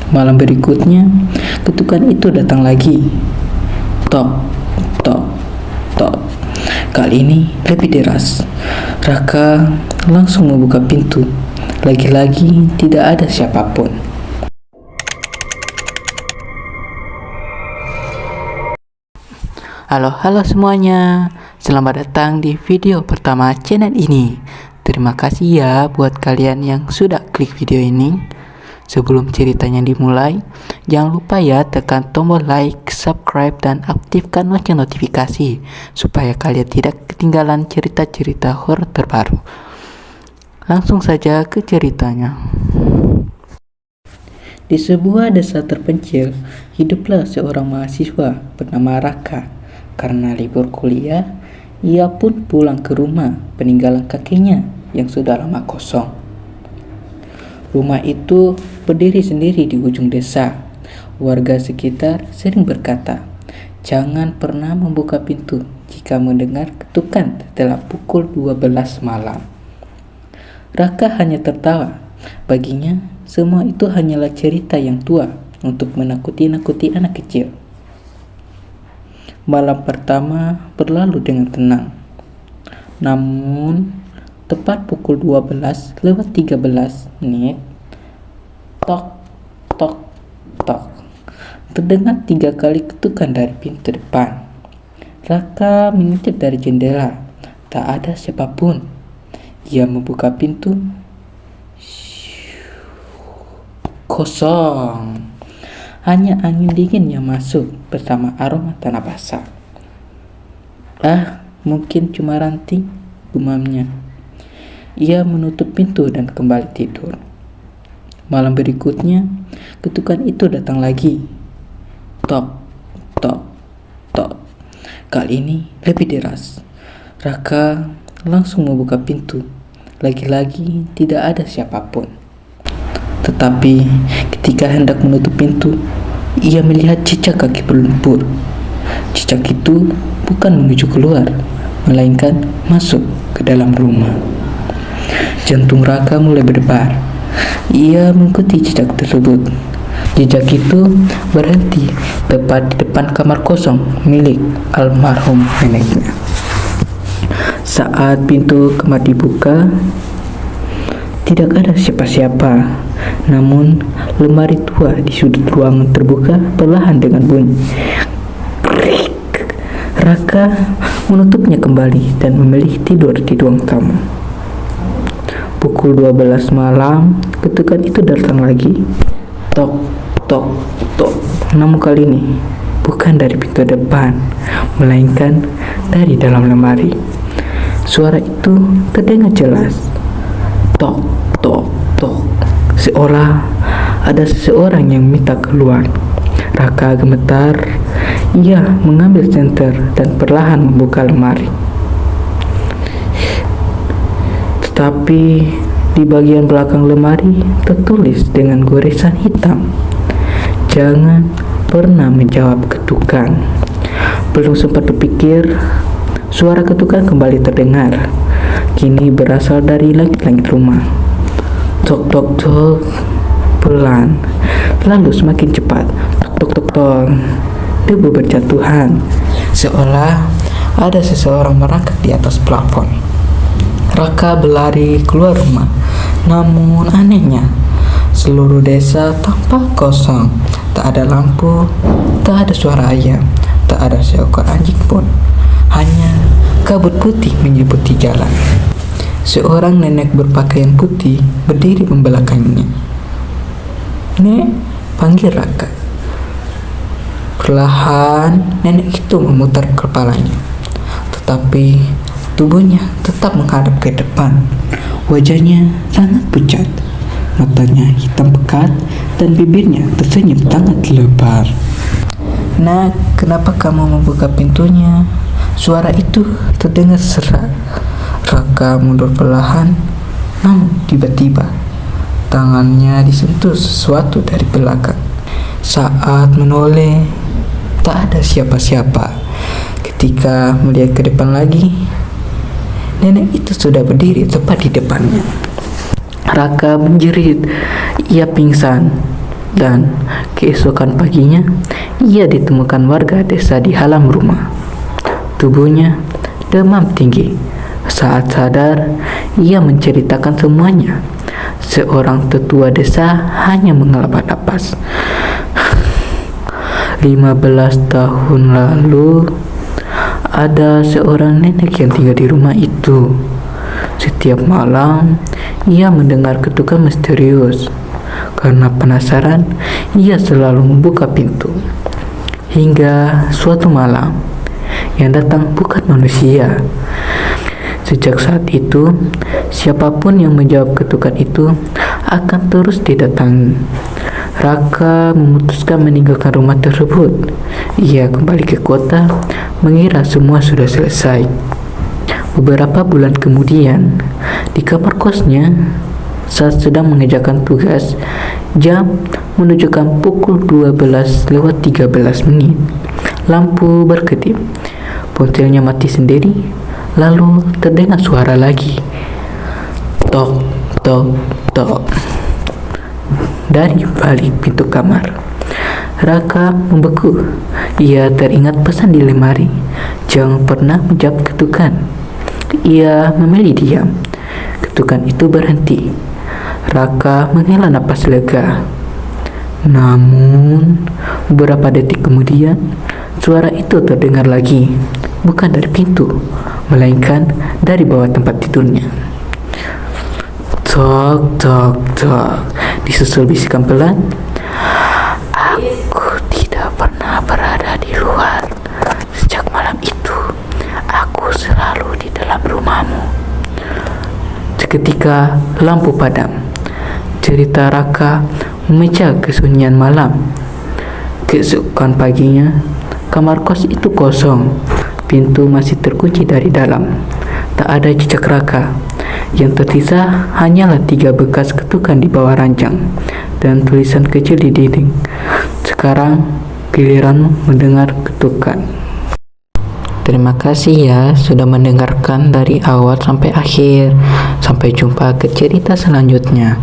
Malam berikutnya, ketukan itu datang lagi. Tok, tok, tok. Kali ini lebih deras. Raka langsung membuka pintu. Lagi-lagi tidak ada siapapun. Halo semuanya. Selamat datang di video pertama channel ini. Terima kasih ya buat kalian yang sudah klik video ini. Sebelum ceritanya dimulai, jangan lupa ya tekan tombol like, subscribe, dan aktifkan lonceng notifikasi supaya kalian tidak ketinggalan cerita-cerita horor terbaru. Langsung saja ke ceritanya. Di sebuah desa terpencil, hiduplah seorang mahasiswa bernama Raka. Karena libur kuliah, ia pun pulang ke rumah peninggalan kakeknya yang sudah lama kosong. Rumah itu berdiri sendiri di ujung desa. Warga sekitar sering berkata, jangan pernah membuka pintu jika mendengar ketukan setelah pukul 12 malam. Raka hanya tertawa. Baginya, semua itu hanyalah cerita yang tua untuk menakuti-nakuti anak kecil. Malam pertama berlalu dengan tenang. Namun, tepat pukul 12:13, tok, tok, tok. Terdengar 3 kali ketukan dari pintu depan. Raka mengintip dari jendela. Tak ada siapapun. Ia membuka pintu. Kosong. Hanya angin dingin yang masuk bersama aroma tanah basah. Mungkin cuma ranting, gumamnya. Ia menutup pintu dan kembali tidur. Malam berikutnya, ketukan itu datang lagi. Tok, tok, tok. Kali ini lebih deras. Raka langsung membuka pintu. Lagi-lagi tidak ada siapapun. Tetapi ketika hendak menutup pintu, ia melihat cicak kaki berlumpur. Cicak itu bukan menuju keluar, melainkan masuk ke dalam rumah. Jantung Raka mulai berdebar. Ia mengikuti jejak tersebut. Jejak itu berhenti tepat di depan kamar kosong milik almarhum neneknya. Saat pintu kamar dibuka, tidak ada siapa-siapa. Namun, lemari tua di sudut ruangan terbuka perlahan dengan bunyi. Krik. Raka menutupnya kembali dan memilih tidur di ruang tamu. Pukul 12 malam, ketukan itu datang lagi. Tok, tok, tok. Namun kali ini bukan dari pintu depan, melainkan dari dalam lemari. Suara itu terdengar jelas. Tok, tok, tok. Seolah ada seseorang yang minta keluar. Raka gemetar. Ia mengambil senter dan perlahan membuka lemari. Tetapi di bagian belakang lemari tertulis dengan goresan hitam, jangan pernah menjawab ketukan. Belum sempat berpikir, suara ketukan kembali terdengar. Kini berasal dari langit-langit rumah. Tok, tok, tok. Pelan, lalu semakin cepat. Tok, tok, tok, tok. Debu berjatuhan, seolah ada seseorang merangkak di atas plafon. Raka berlari keluar rumah. Namun anehnya, seluruh desa tampak kosong. Tak ada lampu, tak ada suara ayam, tak ada seekor anjing pun. Hanya kabut putih menyelimuti jalan. Seorang nenek berpakaian putih berdiri membelakanginya. Nek, panggil Raka. Perlahan nenek itu memutar kepalanya, tetapi tubuhnya tetap menghadap ke depan. Wajahnya sangat pucat, matanya hitam pekat, dan bibirnya tersenyum sangat lebar. Nak, kenapa kamu membuka pintunya? Suara itu terdengar serak. Raka mundur perlahan, namun tiba-tiba tangannya disentuh sesuatu dari belakang. Saat menoleh, tak ada siapa-siapa. Ketika melihat ke depan lagi, nenek itu sudah berdiri tepat di depannya. Raka menjerit. Ia pingsan. Dan keesokan paginya, ia ditemukan warga desa di halaman rumah. Tubuhnya demam tinggi. Saat sadar, ia menceritakan semuanya. Seorang tetua desa hanya menghela napas. 15 tahun lalu, ada seorang nenek yang tinggal di rumah itu. Setiap malam, ia mendengar ketukan misterius. Karena penasaran, ia selalu membuka pintu. Hingga suatu malam, yang datang bukan manusia. Sejak saat itu, siapapun yang menjawab ketukan itu akan terus didatangi. Raka memutuskan meninggalkan rumah tersebut. Ia kembali ke kota, mengira semua sudah selesai. Beberapa bulan kemudian, di kamar kosnya, saat sedang mengerjakan tugas, jam menunjukkan pukul 12:13. Lampu berkedip, ponselnya mati sendiri, lalu terdengar suara lagi. Tok, tok, tok. Dari balik pintu kamar, Raka membeku. Ia teringat pesan di lemari, jangan pernah menjawab ketukan. Ia memilih diam. Ketukan itu berhenti. Raka menghela napas lega. Namun, beberapa detik kemudian, suara itu terdengar lagi. Bukan dari pintu, melainkan dari bawah tempat tidurnya. Tok, tok, tok. Disusul bisikan pelan. Aku tidak pernah berada di luar. Sejak malam itu, aku selalu di dalam rumahmu. Seketika lampu padam. Cerita Raka memecah kesunyian malam. Keesokan paginya, kamar kos itu kosong. Pintu masih terkunci dari dalam. Tak ada jejak Raka. Yang tersisa hanyalah 3 bekas ketukan di bawah ranjang dan tulisan kecil di dinding. Sekarang giliranmu mendengar ketukan. Terima kasih ya sudah mendengarkan dari awal sampai akhir. Sampai jumpa ke cerita selanjutnya.